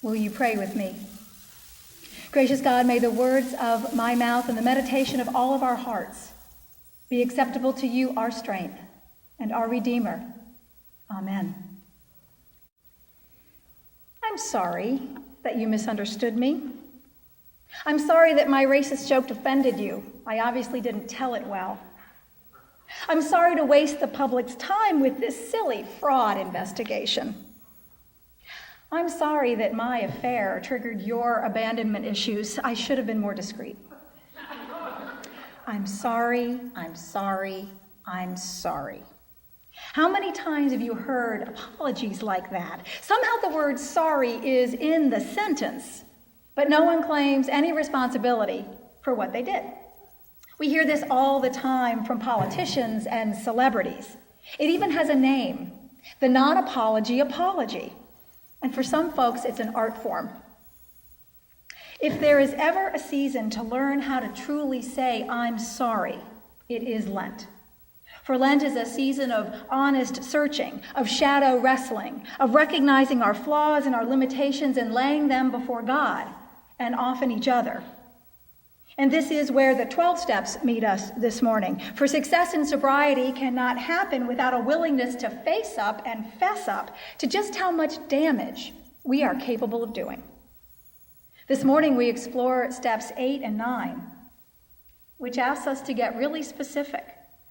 Will you pray with me? Gracious God, may the words of my mouth and the meditation of all of our hearts be acceptable to you, our strength and our Redeemer. Amen. I'm sorry that you misunderstood me. I'm sorry that my racist joke offended you. I obviously didn't tell it well. I'm sorry to waste the public's time with this silly fraud investigation. I'm sorry that my affair triggered your abandonment issues. I should have been more discreet. I'm sorry, I'm sorry, I'm sorry. How many times have you heard apologies like that? Somehow the word sorry is in the sentence, but no one claims any responsibility for what they did. We hear this all the time from politicians and celebrities. It even has a name, the non-apology apology. And for some folks, it's an art form. If there is ever a season to learn how to truly say, I'm sorry, it is Lent. For Lent is a season of honest searching, of shadow wrestling, of recognizing our flaws and our limitations and laying them before God and often each other. And this is where the 12 steps meet us this morning. For success in sobriety cannot happen without a willingness to face up and fess up to just how much damage we are capable of doing. This morning we explore steps 8 and 9, which asks us to get really specific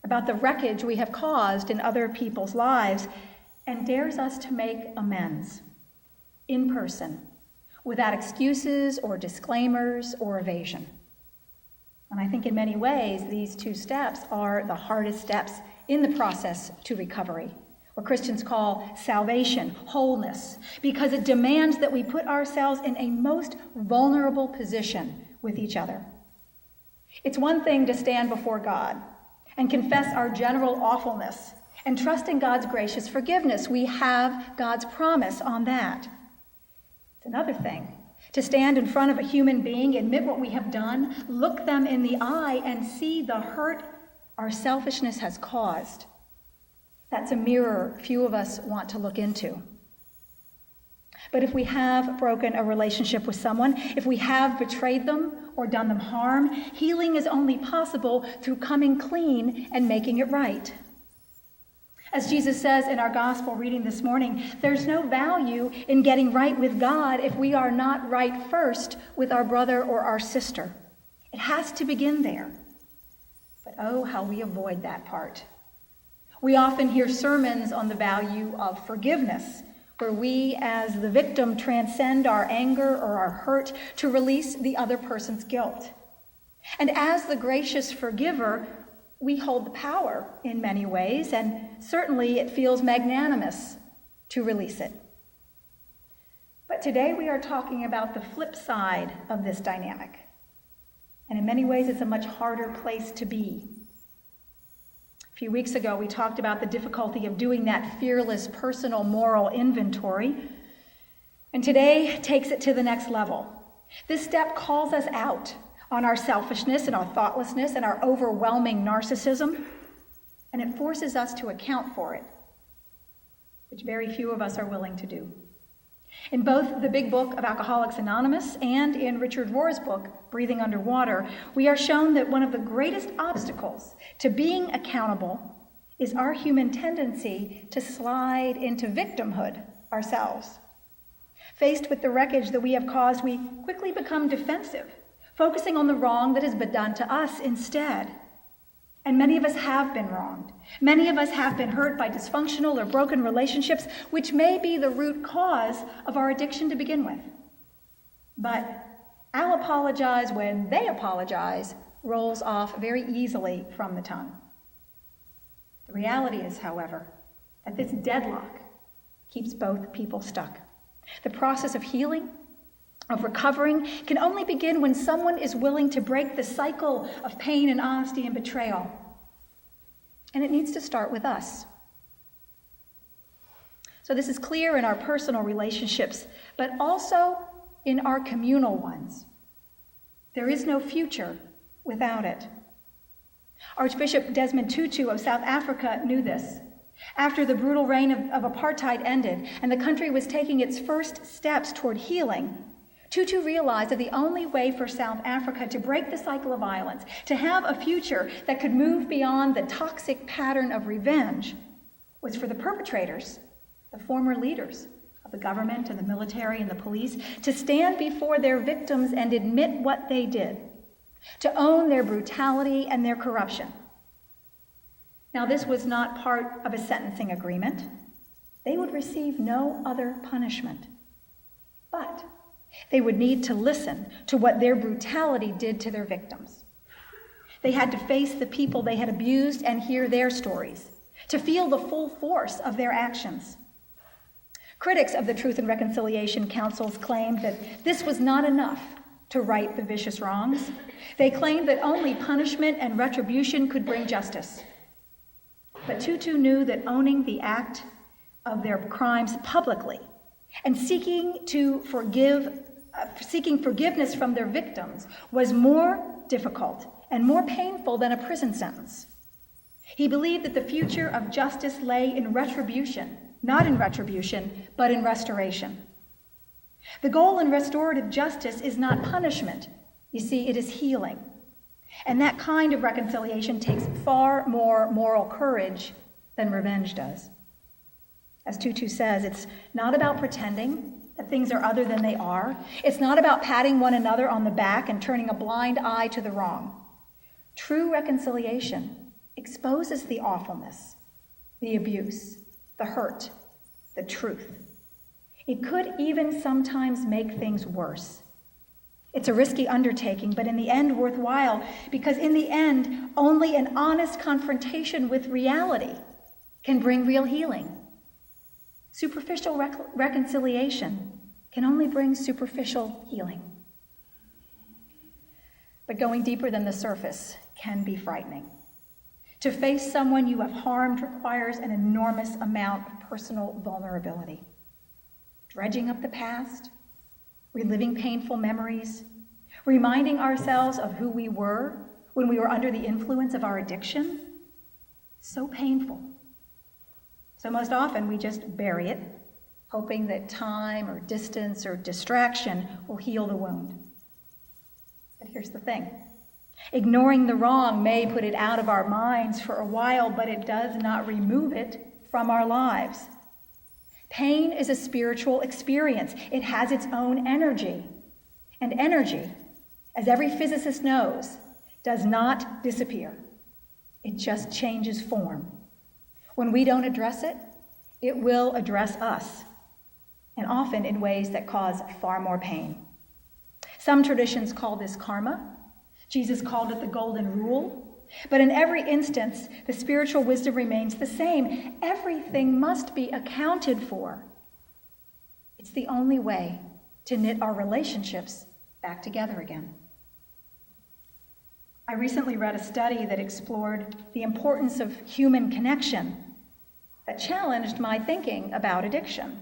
about the wreckage we have caused in other people's lives and dares us to make amends in person without excuses or disclaimers or evasion. And I think in many ways, these 2 steps are the hardest steps in the process to recovery, what Christians call salvation, wholeness, because it demands that we put ourselves in a most vulnerable position with each other. It's one thing to stand before God and confess our general awfulness and trust in God's gracious forgiveness. We have God's promise on that. It's another thing to stand in front of a human being, admit what we have done, look them in the eye, and see the hurt our selfishness has caused. That's a mirror few of us want to look into. But if we have broken a relationship with someone, if we have betrayed them or done them harm, healing is only possible through coming clean and making it right. As Jesus says in our gospel reading this morning, there's no value in getting right with God if we are not right first with our brother or our sister. It has to begin there. But oh, how we avoid that part. We often hear sermons on the value of forgiveness, where we as the victim transcend our anger or our hurt to release the other person's guilt. And as the gracious forgiver, we hold the power in many ways, and certainly it feels magnanimous to release it. But today we are talking about the flip side of this dynamic. And in many ways, it's a much harder place to be. A few weeks ago, we talked about the difficulty of doing that fearless personal moral inventory. And today takes it to the next level. This step calls us out on our selfishness and our thoughtlessness and our overwhelming narcissism, and it forces us to account for it, which very few of us are willing to do. In both the big book of Alcoholics Anonymous and in Richard Rohr's book, Breathing Underwater, we are shown that one of the greatest obstacles to being accountable is our human tendency to slide into victimhood ourselves. Faced with the wreckage that we have caused, we quickly become defensive, focusing on the wrong that has been done to us instead. And many of us have been wronged. Many of us have been hurt by dysfunctional or broken relationships, which may be the root cause of our addiction to begin with. But I'll apologize when they apologize rolls off very easily from the tongue. The reality is, however, that this deadlock keeps both people stuck. The process of healing, of recovering, can only begin when someone is willing to break the cycle of pain and honesty and betrayal. And it needs to start with us. So this is clear in our personal relationships, but also in our communal ones. There is no future without it. Archbishop Desmond Tutu of South Africa knew this. After the brutal reign of apartheid ended and the country was taking its first steps toward healing, Tutu realized that the only way for South Africa to break the cycle of violence, to have a future that could move beyond the toxic pattern of revenge, was for the perpetrators, the former leaders of the government and the military and the police, to stand before their victims and admit what they did, to own their brutality and their corruption. Now, this was not part of a sentencing agreement. They would receive no other punishment. But they would need to listen to what their brutality did to their victims. They had to face the people they had abused and hear their stories, to feel the full force of their actions. Critics of the Truth and Reconciliation Councils claimed that this was not enough to right the vicious wrongs. They claimed that only punishment and retribution could bring justice. But Tutu knew that owning the act of their crimes publicly and seeking forgiveness from their victims was more difficult and more painful than a prison sentence. He believed that the future of justice lay in retribution, not in retribution, but in restoration. The goal in restorative justice is not punishment. You see, it is healing. And that kind of reconciliation takes far more moral courage than revenge does. As Tutu says, it's not about pretending that things are other than they are. It's not about patting one another on the back and turning a blind eye to the wrong. True reconciliation exposes the awfulness, the abuse, the hurt, the truth. It could even sometimes make things worse. It's a risky undertaking, but in the end worthwhile, because in the end, only an honest confrontation with reality can bring real healing. Superficial reconciliation can only bring superficial healing. But going deeper than the surface can be frightening. To face someone you have harmed requires an enormous amount of personal vulnerability. Dredging up the past, reliving painful memories, reminding ourselves of who we were when we were under the influence of our addiction. So painful. So most often we just bury it, hoping that time or distance or distraction will heal the wound. But here's the thing. Ignoring the wrong may put it out of our minds for a while, but it does not remove it from our lives. Pain is a spiritual experience. It has its own energy. And energy, as every physicist knows, does not disappear. It just changes form. When we don't address it, it will address us, and often in ways that cause far more pain. Some traditions call this karma. Jesus called it the golden rule. But in every instance, the spiritual wisdom remains the same. Everything must be accounted for. It's the only way to knit our relationships back together again. I recently read a study that explored the importance of human connection that challenged my thinking about addiction.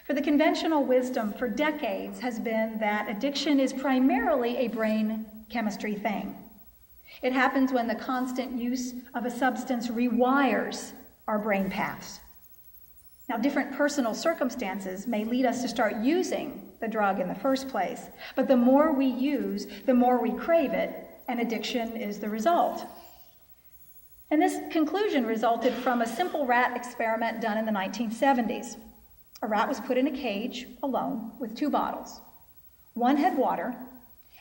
For the conventional wisdom for decades has been that addiction is primarily a brain chemistry thing. It happens when the constant use of a substance rewires our brain paths. Now, different personal circumstances may lead us to start using the drug in the first place, but the more we use, the more we crave it, and addiction is the result. And this conclusion resulted from a simple rat experiment done in the 1970s. A rat was put in a cage alone with 2 bottles. One had water,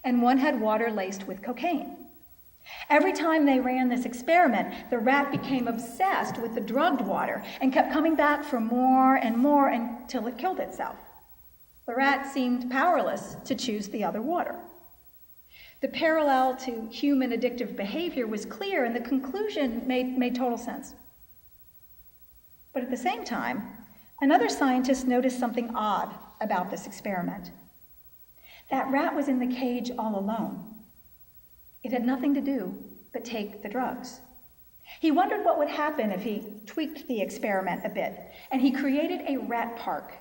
and one had water laced with cocaine. Every time they ran this experiment, the rat became obsessed with the drugged water and kept coming back for more and more until it killed itself. The rat seemed powerless to choose the other water. The parallel to human addictive behavior was clear, and the conclusion made total sense. But at the same time, another scientist noticed something odd about this experiment. That rat was in the cage all alone. It had nothing to do but take the drugs. He wondered what would happen if he tweaked the experiment a bit, and he created a rat park,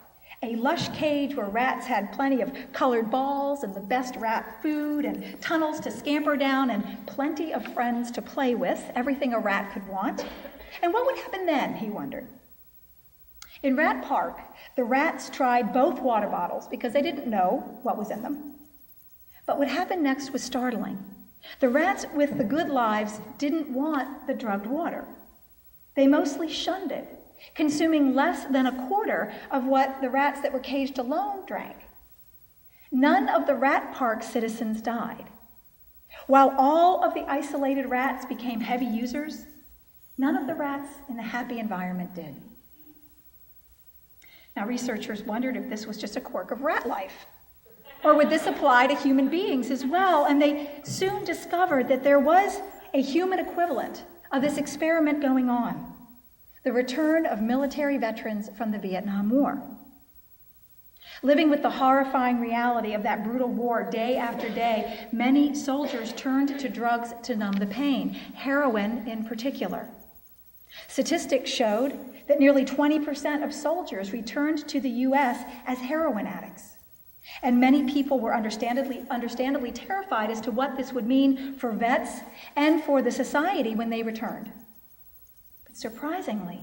a lush cage where rats had plenty of colored balls and the best rat food and tunnels to scamper down and plenty of friends to play with, everything a rat could want. And what would happen then, he wondered. In Rat Park, the rats tried both water bottles because they didn't know what was in them. But what happened next was startling. The rats with the good lives didn't want the drugged water. They mostly shunned it, consuming less than a quarter of what the rats that were caged alone drank. None of the Rat Park citizens died. While all of the isolated rats became heavy users, none of the rats in the happy environment did. Now, researchers wondered if this was just a quirk of rat life, or would this apply to human beings as well? And they soon discovered that there was a human equivalent of this experiment going on, the return of military veterans from the Vietnam War. Living with the horrifying reality of that brutal war day after day, many soldiers turned to drugs to numb the pain, heroin in particular. Statistics showed that nearly 20% of soldiers returned to the U.S. as heroin addicts. And many people were understandably terrified as to what this would mean for vets and for the society when they returned. But surprisingly,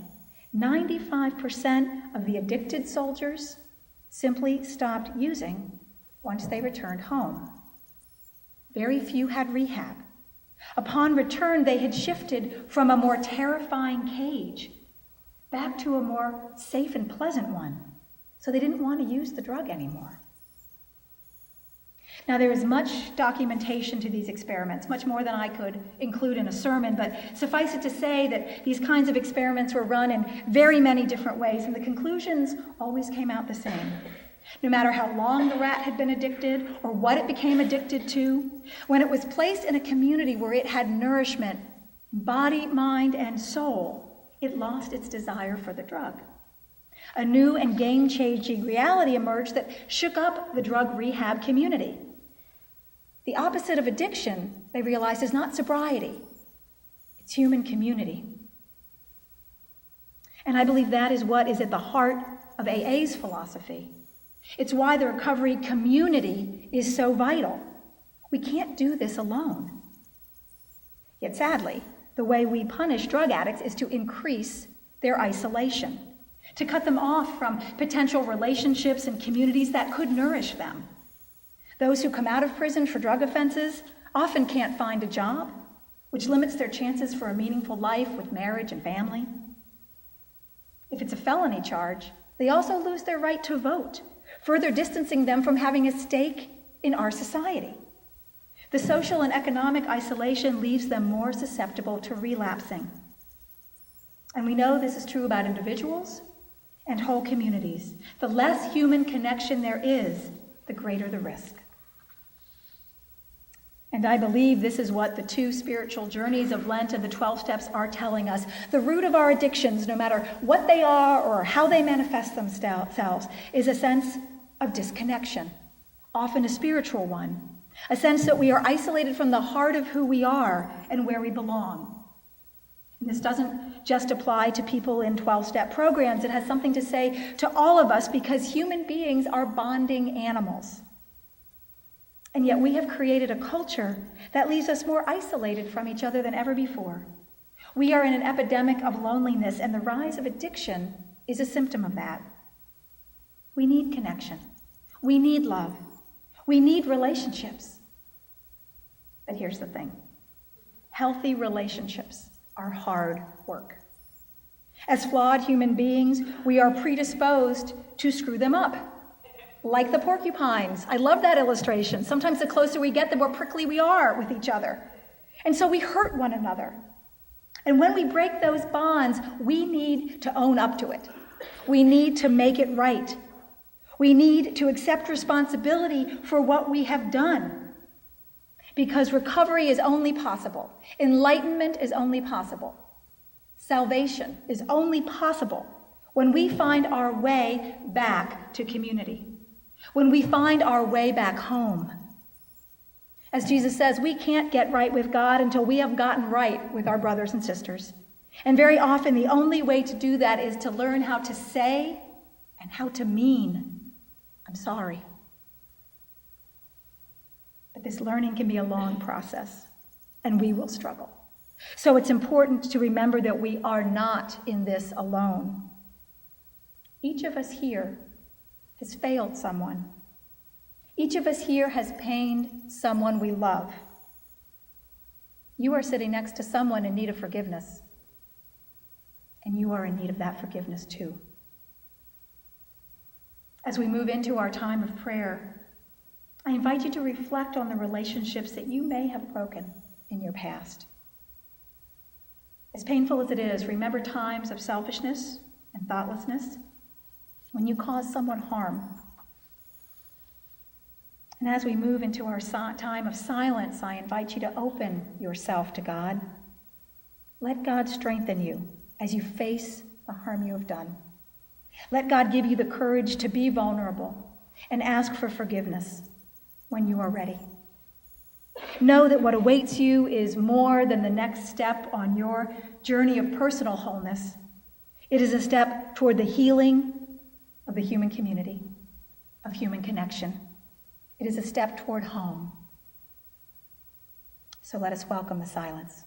95% of the addicted soldiers simply stopped using once they returned home. Very few had rehab. Upon return, they had shifted from a more terrifying cage back to a more safe and pleasant one, so they didn't want to use the drug anymore. Now, there is much documentation to these experiments, much more than I could include in a sermon, but suffice it to say that these kinds of experiments were run in very many different ways, and the conclusions always came out the same. No matter how long the rat had been addicted or what it became addicted to, when it was placed in a community where it had nourishment, body, mind, and soul, it lost its desire for the drug. A new and game-changing reality emerged that shook up the drug rehab community. The opposite of addiction, they realized, is not sobriety. It's human community. And I believe that is what is at the heart of AA's philosophy. It's why the recovery community is so vital. We can't do this alone. Yet sadly, the way we punish drug addicts is to increase their isolation, to cut them off from potential relationships and communities that could nourish them. Those who come out of prison for drug offenses often can't find a job, which limits their chances for a meaningful life with marriage and family. If it's a felony charge, they also lose their right to vote, further distancing them from having a stake in our society. The social and economic isolation leaves them more susceptible to relapsing. And we know this is true about individuals and whole communities. The less human connection there is, the greater the risk. And I believe this is what the 2 spiritual journeys of Lent and the 12 steps are telling us. The root of our addictions, no matter what they are or how they manifest themselves, is a sense of disconnection, often a spiritual one, a sense that we are isolated from the heart of who we are and where we belong. And this doesn't just apply to people in 12-step programs. It has something to say to all of us because human beings are bonding animals. And yet we have created a culture that leaves us more isolated from each other than ever before. We are in an epidemic of loneliness, and the rise of addiction is a symptom of that. We need connection. We need love. We need relationships. But here's the thing. Healthy relationships are hard work. As flawed human beings, we are predisposed to screw them up. Like the porcupines. I love that illustration. Sometimes the closer we get, the more prickly we are with each other. And so we hurt one another. And when we break those bonds, we need to own up to it. We need to make it right. We need to accept responsibility for what we have done. Because recovery is only possible. Enlightenment is only possible. Salvation is only possible when we find our way back to community. When we find our way back home. As Jesus says, we can't get right with God until we have gotten right with our brothers and sisters. And very often the only way to do that is to learn how to say and how to mean, I'm sorry. But this learning can be a long process, and we will struggle. So it's important to remember that we are not in this alone. Each of us here has failed someone. Each of us here has pained someone we love. You are sitting next to someone in need of forgiveness, and you are in need of that forgiveness too. As we move into our time of prayer, I invite you to reflect on the relationships that you may have broken in your past. As painful as it is, remember times of selfishness and thoughtlessness when you caused someone harm. And as we move into our time of silence, I invite you to open yourself to God. Let God strengthen you as you face the harm you have done. Let God give you the courage to be vulnerable and ask for forgiveness when you are ready. Know that what awaits you is more than the next step on your journey of personal wholeness. It is a step toward the healing of the human community, of human connection. It is a step toward home. So let us welcome the silence.